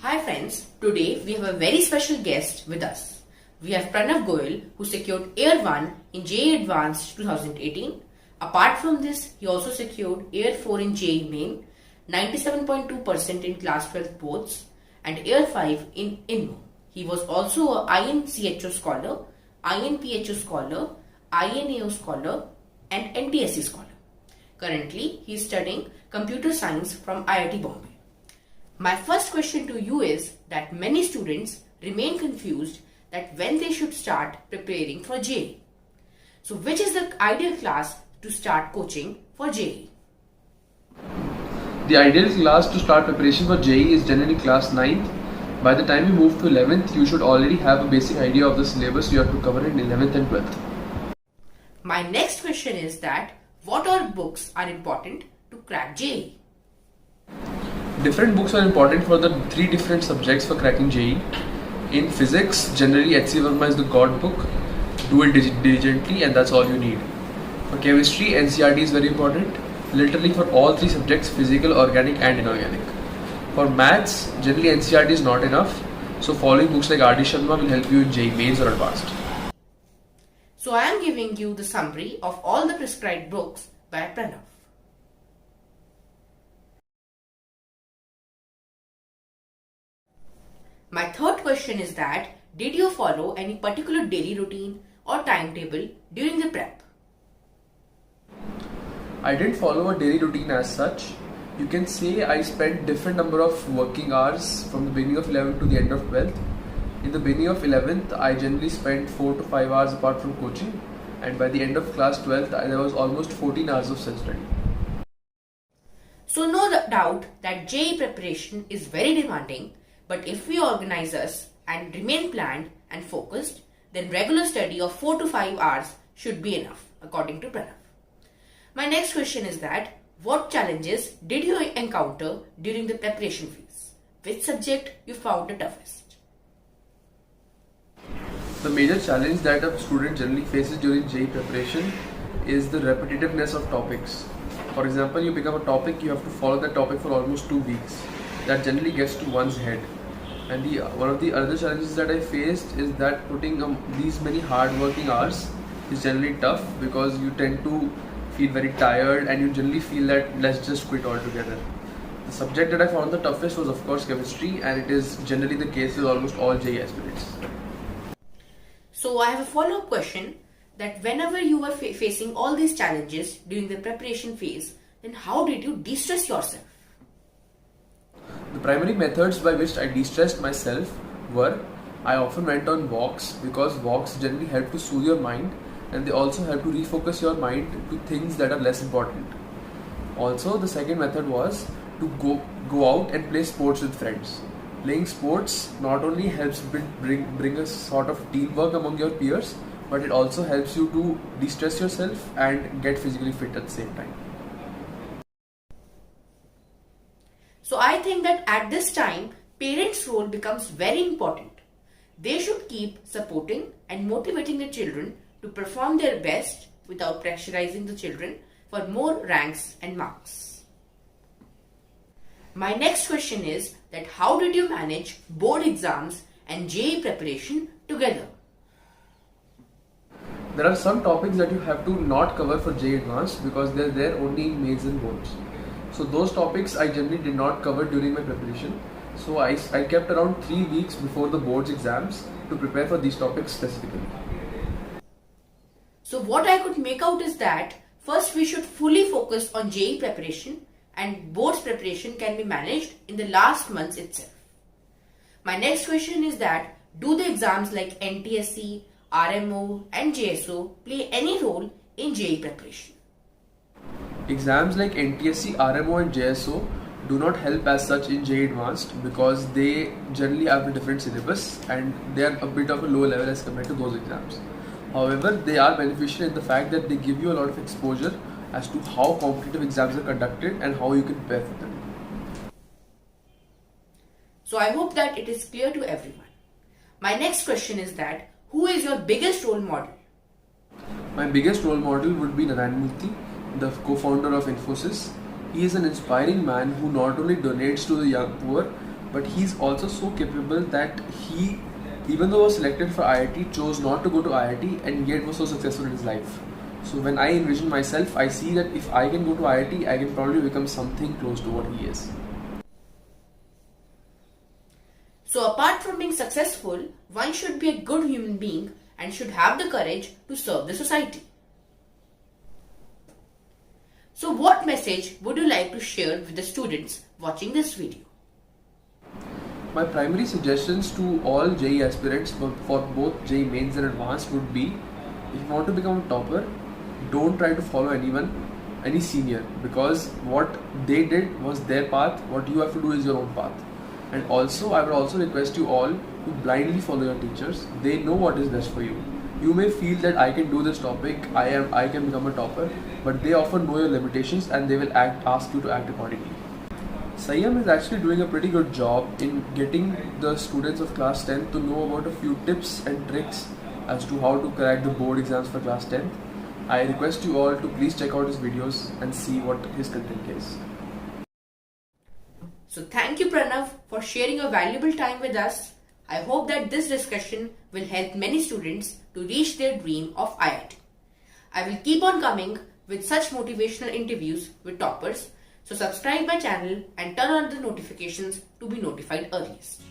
Hi friends, today we have a very special guest with us. We have Pranav Goyal who secured AIR 1 in JEE Advanced 2018. Apart from this, he also secured AIR 4 in JEE Main, 97.2% in Class 12 boards and AIR 5 in INMO. He was also a INCHO scholar, INPHO scholar, INAO scholar and NTSE scholar. Currently, he is studying computer science from IIT Bombay. My first question to you is that many students remain confused that when they should start preparing for JEE. So which is the ideal class to start coaching for JEE? The ideal class to start preparation for JEE is generally class 9th. By the time you move to 11th, you should already have a basic idea of the syllabus you have to cover in 11th and 12th. My next question is that what all books are important to crack JEE? Different books are important for the three different subjects for cracking JEE. In physics, generally HC Verma is the god book. Do it diligently and that's all you need. For chemistry, NCERT is very important, literally for all three subjects, physical, organic and inorganic. For maths, generally NCERT is not enough, so following books like R.D. Sharma will help you in JEE Mains or Advanced. So I am giving you the summary of all the prescribed books by Pranav. My third question is that did you follow any particular daily routine or timetable during the prep? I didn't follow a daily routine as such. You can say I spent different number of working hours from the beginning of 11th to the end of 12th. In the beginning of 11th, I generally spent 4 to 5 hours apart from coaching, and by the end of class 12th, there was almost 14 hours of self-study. So no doubt that JEE preparation is very demanding, but if we organize us and remain planned and focused, then regular study of 4 to 5 hours should be enough, according to Pranav. My next question is that what challenges did you encounter during the preparation phase? Which subject you found the toughest? The major challenge that a student generally faces during JEE preparation is the repetitiveness of topics. For example, you pick up a topic, you have to follow that topic for almost 2 weeks. That generally gets to one's head. And one of the other challenges that I faced is that putting these many hard working hours is generally tough because you tend to feel very tired and you generally feel that let's just quit altogether. The subject that I found the toughest was of course chemistry, and it is generally the case with almost all JEE aspirants. So I have a follow-up question that whenever you were facing all these challenges during the preparation phase, then how did you de-stress yourself? The primary methods by which I de-stressed myself were I often went on walks because walks generally help to soothe your mind and they also help to refocus your mind to things that are less important. Also, the second method was to go out and play sports with friends. Playing sports not only helps bring a sort of teamwork among your peers, but it also helps you to de-stress yourself and get physically fit at the same time. So I think that at this time, parents' role becomes very important. They should keep supporting and motivating the children to perform their best without pressurizing the children for more ranks and marks. My next question is that how did you manage board exams and JEE preparation together? There are some topics that you have to not cover for JEE Advanced because they're there only in mains and boards. So those topics I generally did not cover during my preparation. So I kept around 3 weeks before the board's exams to prepare for these topics specifically. So what I could make out is that first we should fully focus on JEE preparation and board's preparation can be managed in the last months itself. My next question is that do the exams like NTSE, RMO and JSO play any role in JEE preparation? Exams like NTSE, RMO and JSO do not help as such in JEE Advanced because they generally have a different syllabus and they are a bit of a lower level as compared to those exams. However, they are beneficial in the fact that they give you a lot of exposure as to how competitive exams are conducted and how you can prepare for them. So I hope that it is clear to everyone. My next question is that who is your biggest role model? My biggest role model would be Narayana Murthy, the co-founder of Infosys. He is an inspiring man who not only donates to the young poor but he's also so capable that he, even though was selected for IIT, chose not to go to IIT and yet was so successful in his life. So when I envision myself, I see that if I can go to IIT, I can probably become something close to what he is. So apart from being successful, one should be a good human being and should have the courage to serve the society. So what message would you like to share with the students watching this video? My primary suggestions to all JEE aspirants for both JEE Mains and Advanced would be, if you want to become a topper, don't try to follow any senior, because what they did was their path, what you have to do is your own path. And also, I would also request you all to blindly follow your teachers. They know what is best for you. You may feel that I can do this topic, I can become a topper, but they often know your limitations and they will ask you to act accordingly. Sanyam is actually doing a pretty good job in getting the students of class 10 to know about a few tips and tricks as to how to crack the board exams for class 10. I request you all to please check out his videos and see what his content is. So thank you Pranav for sharing your valuable time with us. I hope that this discussion will help many students to reach their dream of IIT. I will keep on coming with such motivational interviews with toppers. So subscribe my channel and turn on the notifications to be notified earliest.